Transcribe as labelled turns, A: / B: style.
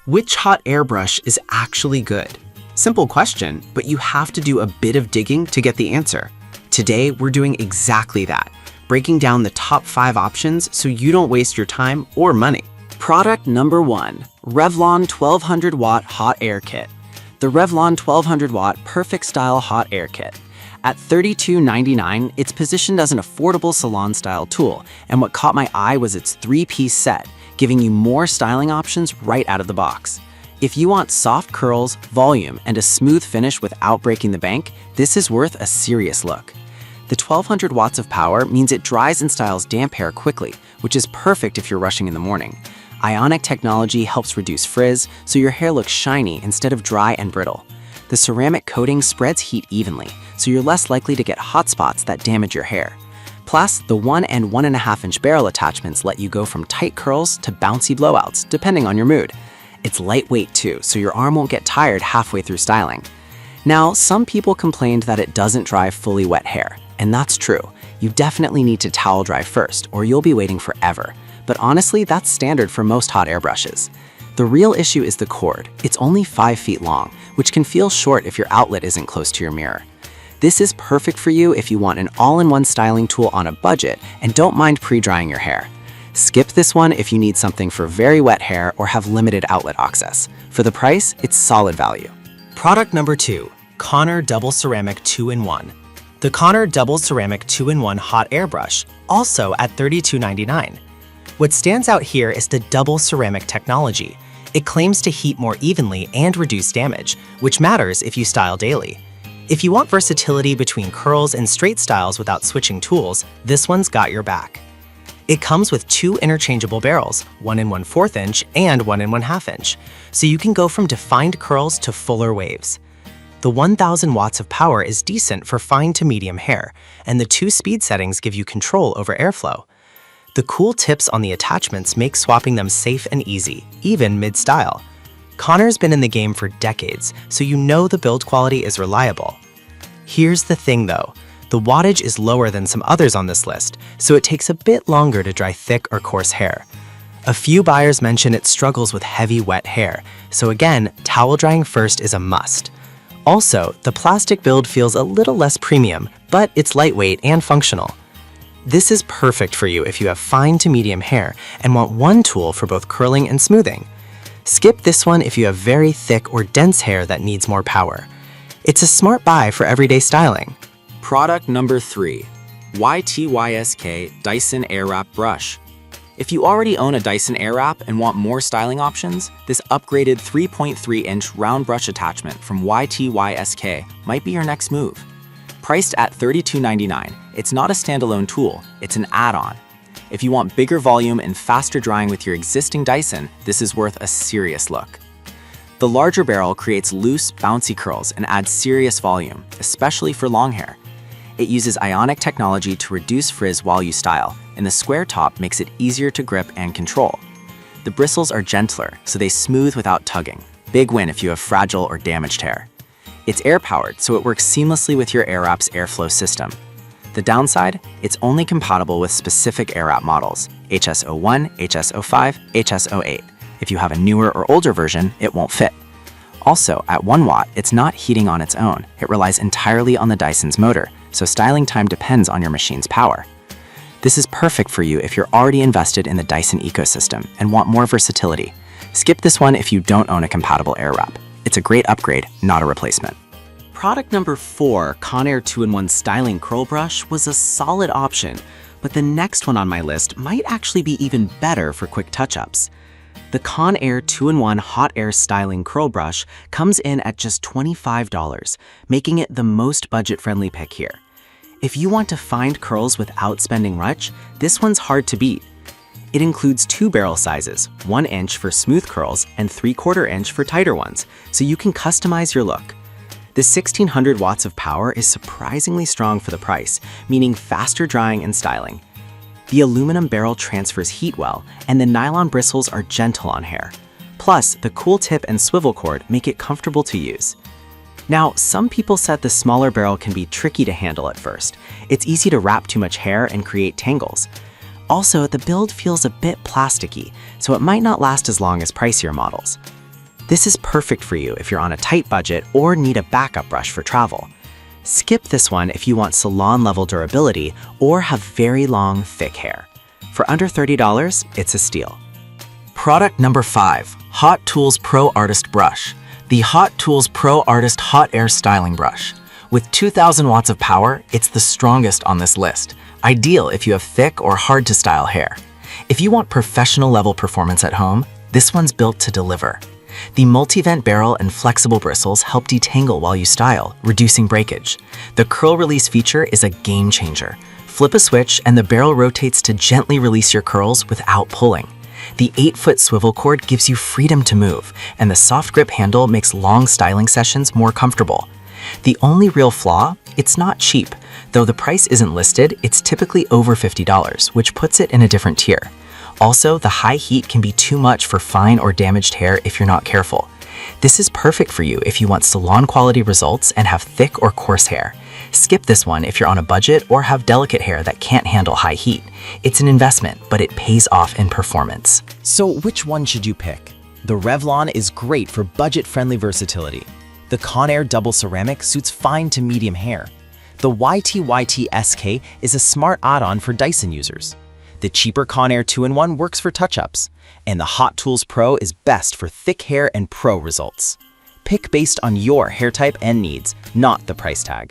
A: Which hot air brush is actually good? Simple question, but you have to do a bit of digging to get the answer. Today, we're doing exactly that, breaking down the top 5 options so you don't waste your time or money. Product number 1, Revlon 1200 Watt Hot Air Kit. The Revlon 1200 Watt Perfect Style Hot Air Kit. At $32.99, it's positioned as an affordable salon-style tool, and what caught my eye was its 3-piece set, giving you more styling options right out of the box. If you want soft curls, volume, and a smooth finish without breaking the bank, this is worth a serious look. The 1200 watts of power means it dries and styles damp hair quickly, which is perfect if you're rushing in the morning. Ionic technology helps reduce frizz, so your hair looks shiny instead of dry and brittle. The ceramic coating spreads heat evenly, so you're less likely to get hot spots that damage your hair. Plus, the 1 and 1.5 inch barrel attachments let you go from tight curls to bouncy blowouts, depending on your mood. It's lightweight too, so your arm won't get tired halfway through styling. Now, some people complained that it doesn't dry fully wet hair, and that's true. You definitely need to towel dry first, or you'll be waiting forever. But honestly, that's standard for most hot air brushes. The real issue is the cord. It's only 5 feet long, which can feel short if your outlet isn't close to your mirror. This is perfect for you if you want an all-in-one styling tool on a budget and don't mind pre-drying your hair. Skip this one if you need something for very wet hair or have limited outlet access. For the price, it's solid value. Product number 2, Conair Double Ceramic 2-in-1. The Conair Double Ceramic 2-in-1 Hot Air Brush, also at $32.99. What stands out here is the double ceramic technology. It claims to heat more evenly and reduce damage, which matters if you style daily. If you want versatility between curls and straight styles without switching tools, this one's got your back. It comes with 2 interchangeable barrels, 1 1/4 inch and 1 1/2 inch, so you can go from defined curls to fuller waves. The 1000 watts of power is decent for fine to medium hair, and the 2 speed settings give you control over airflow. The cool tips on the attachments make swapping them safe and easy, even mid-style. Conair's been in the game for decades, so you know the build quality is reliable. Here's the thing though, the wattage is lower than some others on this list, so it takes a bit longer to dry thick or coarse hair. A few buyers mention it struggles with heavy wet hair, so again, towel drying first is a must. Also, the plastic build feels a little less premium, but it's lightweight and functional. This is perfect for you if you have fine to medium hair and want one tool for both curling and smoothing. Skip this one if you have very thick or dense hair that needs more power. It's a smart buy for everyday styling. Product number 3, YTYSK Dyson Airwrap Brush. If you already own a Dyson Airwrap and want more styling options, this upgraded 3.3-inch round brush attachment from YTYSK might be your next move. Priced at $32.99, it's not a standalone tool, it's an add-on. If you want bigger volume and faster drying with your existing Dyson, this is worth a serious look. The larger barrel creates loose, bouncy curls and adds serious volume, especially for long hair. It uses ionic technology to reduce frizz while you style, and the square top makes it easier to grip and control. The bristles are gentler, so they smooth without tugging. Big win if you have fragile or damaged hair. It's air-powered, so it works seamlessly with your Airwrap's airflow system. The downside? It's only compatible with specific Airwrap models, HS01, HS05, HS08. If you have a newer or older version, it won't fit. Also, at 1 watt, it's not heating on its own. It relies entirely on the Dyson's motor, so styling time depends on your machine's power. This is perfect for you if you're already invested in the Dyson ecosystem and want more versatility. Skip this one if you don't own a compatible Airwrap. It's a great upgrade, not a replacement. Product number 4, Conair 2-in-1 Styling Curl Brush, was a solid option, but the next one on my list might actually be even better for quick touch-ups. The Conair 2-in-1 Hot Air Styling Curl Brush comes in at just $25, making it the most budget-friendly pick here. If you want to find curls without spending much, this one's hard to beat. It includes 2 barrel sizes, 1 inch for smooth curls and 3/4 inch for tighter ones, so you can customize your look. The 1600 watts of power is surprisingly strong for the price, meaning faster drying and styling. The aluminum barrel transfers heat well, and the nylon bristles are gentle on hair. Plus, the cool tip and swivel cord make it comfortable to use. Now, some people said the smaller barrel can be tricky to handle at first. It's easy to wrap too much hair and create tangles. Also, the build feels a bit plasticky, so it might not last as long as pricier models. This is perfect for you if you're on a tight budget or need a backup brush for travel. Skip this one if you want salon-level durability or have very long, thick hair. For under $30, it's a steal. Product number 5, Hot Tools Pro Artist Brush. The Hot Tools Pro Artist Hot Air Styling Brush. With 2,000 watts of power, it's the strongest on this list, ideal if you have thick or hard-to-style hair. If you want professional-level performance at home, this one's built to deliver. The multi-vent barrel and flexible bristles help detangle while you style, reducing breakage. The curl release feature is a game changer. Flip a switch and the barrel rotates to gently release your curls without pulling. The 8-foot swivel cord gives you freedom to move, and the soft grip handle makes long styling sessions more comfortable. The only real flaw, it's not cheap. Though the price isn't listed, it's typically over $50, which puts it in a different tier. Also, the high heat can be too much for fine or damaged hair if you're not careful. This is perfect for you if you want salon-quality results and have thick or coarse hair. Skip this one if you're on a budget or have delicate hair that can't handle high heat. It's an investment, but it pays off in performance.
B: So which one should you pick? The Revlon is great for budget-friendly versatility. The Conair Double Ceramic suits fine to medium hair. The YTYT SK is a smart add-on for Dyson users. The cheaper Conair 2-in-1 works for touch-ups, and the Hot Tools Pro is best for thick hair and pro results. Pick based on your hair type and needs, not the price tag.